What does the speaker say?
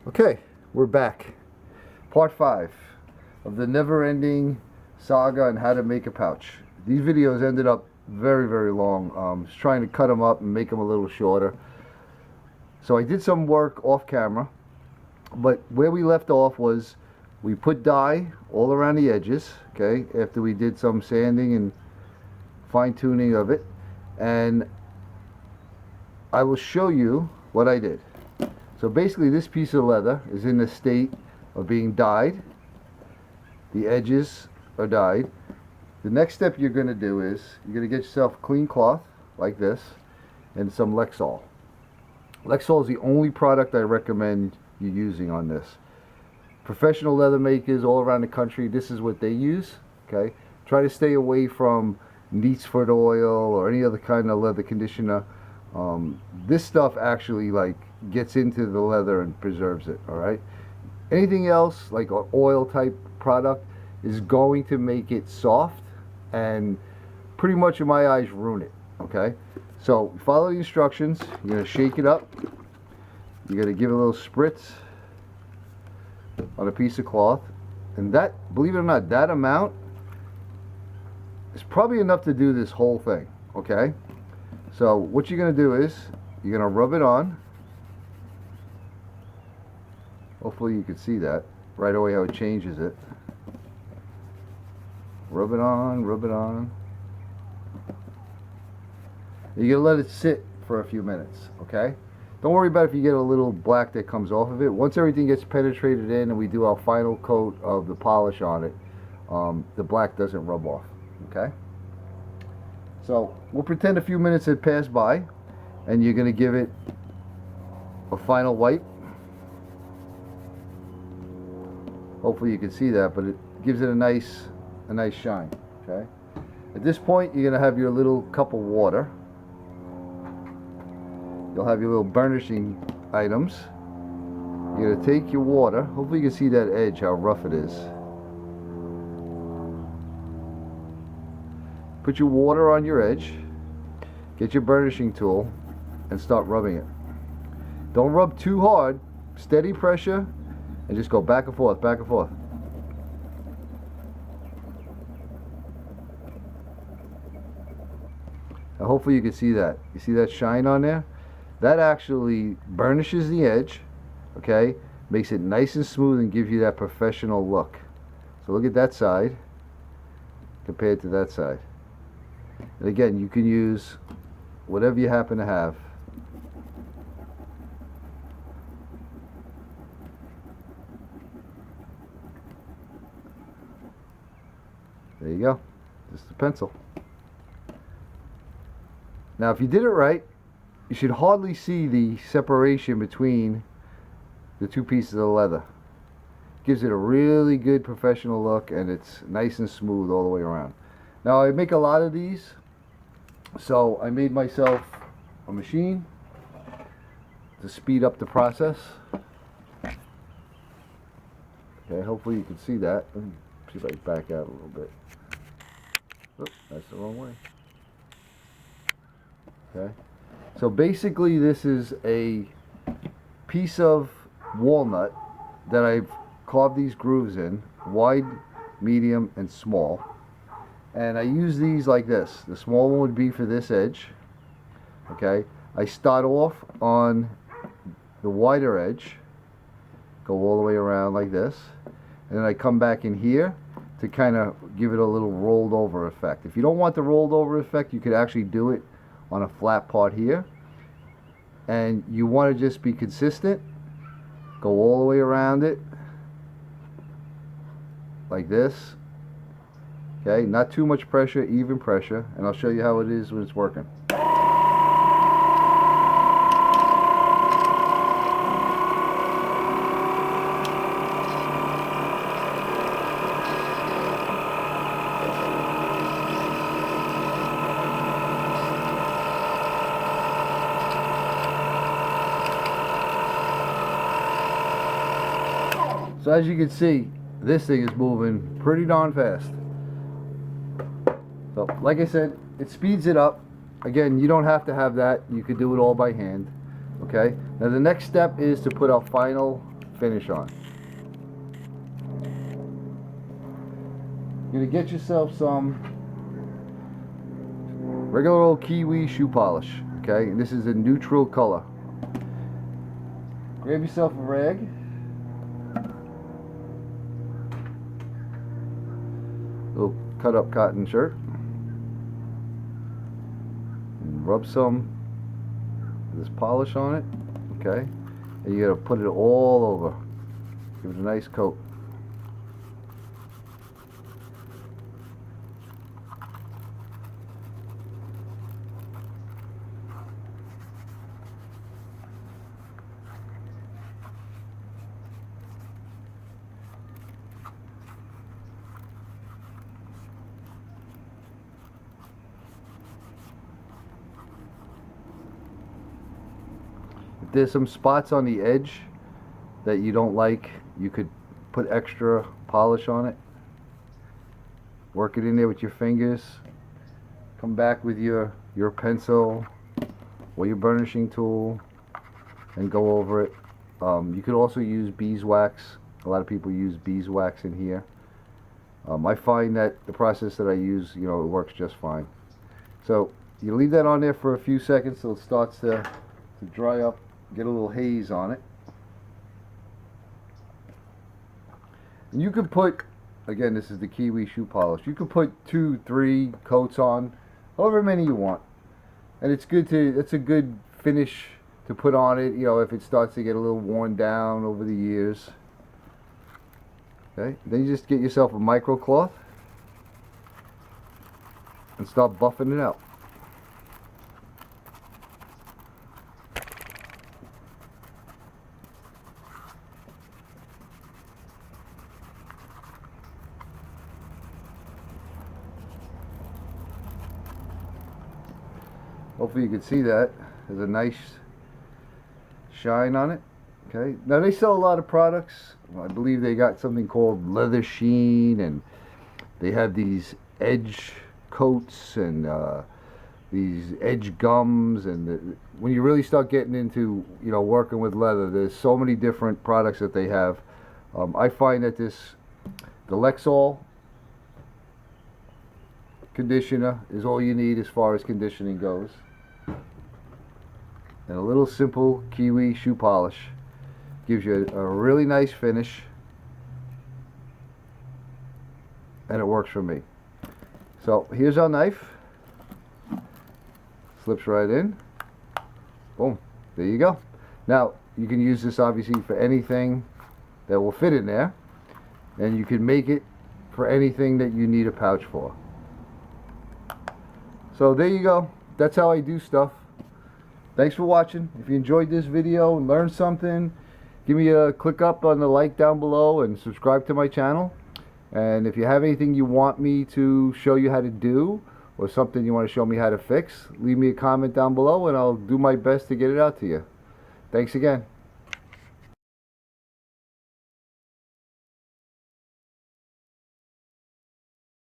Okay, we're back. Part 5 of the never-ending saga on how to make a pouch. These videos ended up very, very long. Just trying to cut them up and make them a little shorter. So I did some work off camera, but where we left off was we put dye all around the edges, okay, after we did some sanding and fine-tuning of it. And I will show you what I did. So basically this piece of leather is in the state of being dyed. The edges are dyed. The next step you're going to do is you're going to get yourself a clean cloth like this and some Lexol. Lexol is the only product I recommend you using on this. Professional leather makers all around the country, this is what they use. Okay, try to stay away from neat's foot oil or any other kind of leather conditioner. This stuff actually gets into the leather and preserves it. All right, anything else like an oil type product is going to make it soft and pretty much in my eyes ruin it. Okay, so follow the instructions. You're going to shake it up. You're going to give it a little spritz on a piece of cloth, and that, believe it or not, that amount is probably enough to do this whole thing. Okay, so what you're going to do is you're going to rub it on. Hopefully you can see that right away how it changes it. Rub it on, rub it on. You're going to let it sit for a few minutes, okay? Don't worry about if you get a little black that comes off of it. Once everything gets penetrated in and we do our final coat of the polish on it, the black doesn't rub off, okay? So we'll pretend a few minutes had passed by and you're going to give it a final wipe. Hopefully you can see that, but it gives it a nice shine, okay? At this point, you're going to have your little cup of water. You'll have your little burnishing items. You're going to take your water. Hopefully you can see that edge, how rough it is. Put your water on your edge. Get your burnishing tool and start rubbing it. Don't rub too hard. Steady pressure and just go back and forth, back and forth. Now hopefully you can see that. You see that shine on there? That actually burnishes the edge, okay? Makes it nice and smooth and gives you that professional look. So look at that side compared to that side. And again, you can use whatever you happen to have. There you go. Just a pencil. Now if you did it right, you should hardly see the separation between the two pieces of leather. Gives it a really good professional look and it's nice and smooth all the way around. Now I make a lot of these, so I made myself a machine to speed up the process. Okay, hopefully you can see that. Let me see if I can back out a little bit. Oops, that's the wrong way. Okay, so basically this is a piece of walnut that I've carved these grooves in, wide, medium, and small. And I use these like this. The small one would be for this edge. Okay, I start off on the wider edge, go all the way around like this, and then I come back in here to kind of give it a little rolled over effect. If you don't want the rolled over effect, you could actually do it on a flat part here. And you want to just be consistent, go all the way around it like this. Okay, not too much pressure, even pressure, and I'll show you how it is when it's working. So as you can see, this thing is moving pretty darn fast. So like I said, it speeds it up. Again, you don't have to have that. You could do it all by hand. Okay, now the next step is to put our final finish on. You're gonna get yourself some regular old kiwi shoe polish, okay? And this is a neutral color. Grab yourself a rag. Little cut up cotton shirt. And rub some of this polish on it, okay? And you gotta put it all over. Give it a nice coat. If there's some spots on the edge that you don't like, you could put extra polish on it. Work it in there with your fingers. Come back with your pencil or your burnishing tool and go over it. You could also use beeswax. A lot of people use beeswax in here. I find that the process that I use, it works just fine. So you leave that on there for a few seconds so it starts to dry up, get a little haze on it. And you could put, again, this is the kiwi shoe polish. You could put 2, 3 coats on, however many you want. And it's a good finish to put on it, if it starts to get a little worn down over the years. Okay, then you just get yourself a micro cloth and start buffing it out. Hopefully you can see that. There's a nice shine on it. Okay. Now they sell a lot of products. I believe they got something called leather sheen, and they have these edge coats and these edge gums. And when you really start getting into working with leather, there's so many different products that they have. I find that the Lexol conditioner is all you need as far as conditioning goes. And a little simple kiwi shoe polish gives you a really nice finish, and it works for me. So here's our knife. Slips right in. Boom. There you go. Now you can use this obviously for anything that will fit in there, and you can make it for anything that you need a pouch for. So there you go. That's how I do stuff. Thanks for watching. If you enjoyed this video and learned something, give me a click up on the like down below and subscribe to my channel. And if you have anything you want me to show you how to do, or something you want to show me how to fix, leave me a comment down below and I'll do my best to get it out to you. Thanks again.